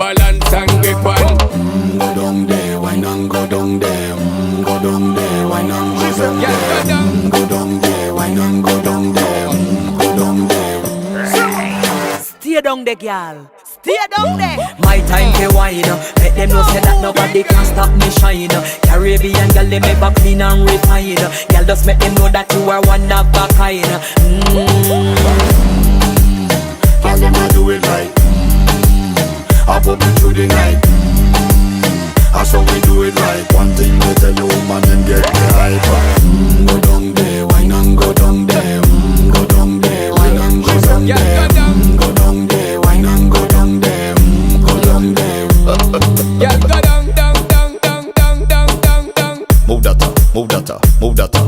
balance and grip on. Go down there, why not go down there? Go down there, why not go down there? Go down there, why not go down there? Go down there. Stay down there, girl. Stay down there. My time to wine. Let them know say that nobody can stop me shine. Caribbean girl, they make back clean and refine. Girl, just make them know that you are one of a kind. Girl, them a do it right. I pop it through the night. That's how we do it right. One thing they tell you, woman, and get the hype. Go down there, why not go down there? Go down there, why not go down there? Go down there, why not go down there? Go down there. Yeah, go down, down, down, down, down, down, down, down. Move that, move that, move that.